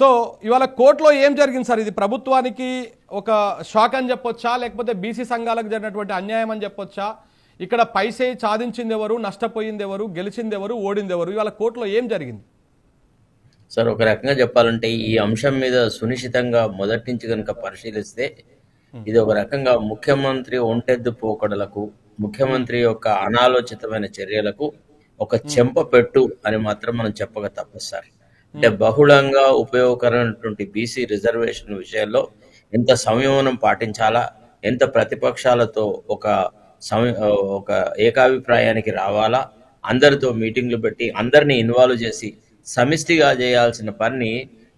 So ఇవాళ కోర్టులో ఏం జరిగింది సార్? ఇది ప్రభుత్వానికి ఒక షాక్ అని చెప్పొచ్చా, లేకపోతే బీసీ సంఘాలకు జరిగినటువంటి అన్యాయం అని చెప్పొచ్చా? ఇక్కడ పైసే సాధించింది ఎవరు, నష్టపోయింది ఎవరు, గెలిచింది ఎవరు, ఓడింది ఎవరు? ఇవాళ కోర్టులో ఏం జరిగింది సార్? ఒక రకంగా చెప్పాలంటే ఈ అంశం మీద సునిశ్చితంగా మొదటి నుంచి కనుక పరిశీలిస్తే ఇది ఒక రకంగా ముఖ్యమంత్రి ఒంటెద్దు పోకడలకు, ముఖ్యమంత్రి యొక్క అనాలోచితమైన చర్యలకు ఒక చెంప పెట్టు అని మాత్రం మనం చెప్పక తప్పదు సార్. అంటే బహుళంగా ఉపయోగకరమైనటువంటి బీసీ రిజర్వేషన్ విషయంలో ఎంత సంయమనం పాటించాలా, ఎంత ప్రతిపక్షాలతో ఒక ఏకాభిప్రాయానికి రావాలా, అందరితో మీటింగ్లు పెట్టి అందరినీ ఇన్వాల్వ్ చేసి సమిష్టిగా చేయాల్సిన పని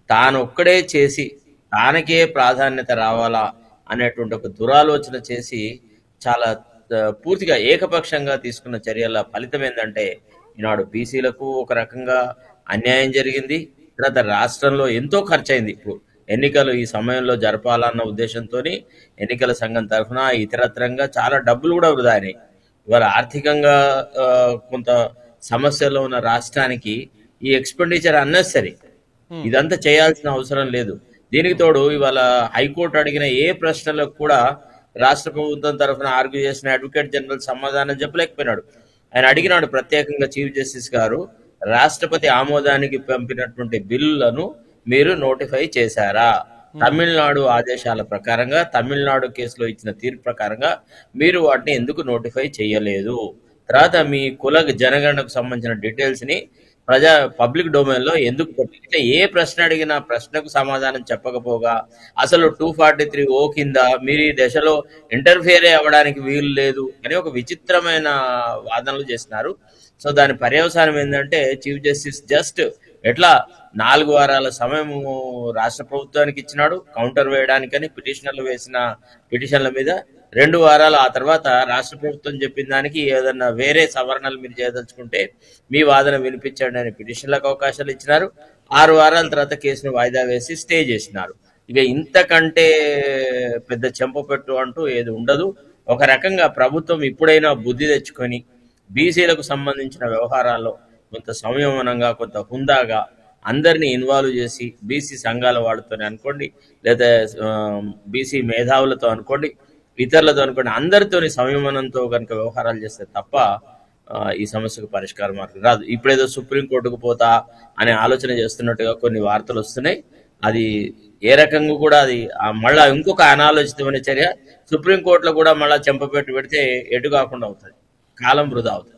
తానొక్కడే చేసి తానకే ప్రాధాన్యత రావాలా అనేటువంటి ఒక దురాలోచన చేసి చాలా పూర్తిగా ఏకపక్షంగా తీసుకున్న చర్యల ఫలితం ఏంటంటే ఈనాడు బీసీలకు ఒక రకంగా అన్యాయం జరిగింది. తర్వాత రాష్ట్రంలో ఎంతో ఖర్చు అయింది. ఇప్పుడు ఎన్నికలు ఈ సమయంలో జరపాలన్న ఉద్దేశంతో ఎన్నికల సంఘం తరఫున ఇతరత్రంగా చాలా డబ్బులు కూడా వృధా అయినాయి. ఇవాళ ఆర్థికంగా కొంత సమస్యలో ఉన్న రాష్ట్రానికి ఈ ఎక్స్పెండిచర్ అన్నెసరీ, ఇదంతా చేయాల్సిన అవసరం లేదు. దీనికి తోడు ఇవాళ హైకోర్టు అడిగిన ఏ ప్రశ్నలకు కూడా రాష్ట్ర ప్రభుత్వం తరఫున ఆర్గ్యూ చేసిన అడ్వకేట్ జనరల్ సమాధానం చెప్పలేకపోయినాడు. ఆయన అడిగినాడు ప్రత్యేకంగా చీఫ్ జస్టిస్ గారు, రాష్ట్రపతి ఆమోదానికి పంపినటువంటి బిల్లులను మీరు నోటిఫై చేశారా? తమిళనాడు ఆదేశాల ప్రకారంగా, తమిళనాడు కేసులో ఇచ్చిన తీర్పు ప్రకారంగా మీరు వాటిని ఎందుకు నోటిఫై చేయలేదు? తర్వాత మీ కుల జనగణనకు సంబంధించిన డీటెయిల్స్ ని పబ్లిక్ డొమైన్ లో ఎందుకు పెట్టిన? ఏ ప్రశ్న అడిగినా ప్రశ్నకు సమాధానం చెప్పకపోగా అసలు 243 కింద మీరు ఈ దశలో ఇంటర్ఫియర్ అవ్వడానికి వీలు లేదు అని ఒక విచిత్రమైన వాదనలు చేస్తున్నారు. సో దాని పర్యవసానం ఏంటంటే చీఫ్ జస్టిస్ జస్ట్ ఎట్లా 4 వారాల సమయం రాష్ట్ర ప్రభుత్వానికి ఇచ్చినాడు కౌంటర్ వేయడానికని పిటిషనర్లు వేసిన పిటిషన్ల మీద. 2 వారాలు ఆ తర్వాత రాష్ట్ర ప్రభుత్వం చెప్పిన దానికి ఏదన్నా వేరే సవరణలు మీరు చేయదలుచుకుంటే మీ వాదన వినిపించండి అని పిటిషన్లకు అవకాశాలు ఇచ్చినారు. 6 వారాల తర్వాత కేసును వాయిదా వేసి స్టే చేసినారు. ఇక ఇంతకంటే పెద్ద చెంపపెట్టు అంటూ ఏది ఉండదు. ఒక రకంగా ప్రభుత్వం ఇప్పుడైనా బుద్ధి తెచ్చుకొని బీసీలకు సంబంధించిన వ్యవహారాల్లో కొంత సంయమనంగా, కొంత హుందాగా అందరినీ ఇన్వాల్వ్ చేసి బీసీ సంఘాల వాడుతోనే అనుకోండి, లేదా బీసీ మేధావులతో అనుకోండి, ఇతరులతో అనుకోండి, అందరితోని సంయమనంతో కనుక వ్యవహారాలు చేస్తే తప్ప ఈ సమస్యకు పరిష్కార మార్గం రాదు. ఇప్పుడేదో సుప్రీంకోర్టుకు పోతా అనే ఆలోచన చేస్తున్నట్టుగా కొన్ని వార్తలు వస్తున్నాయి. అది ఏ రకంగా కూడా అది మళ్ళా ఇంకొక అనాలోచితమైన చర్య. సుప్రీంకోర్టులో కూడా మళ్ళా చెంపపెట్టు పెడితే ఎటు కాకుండా అవుతుంది, కాలం వృధా అవుతుంది.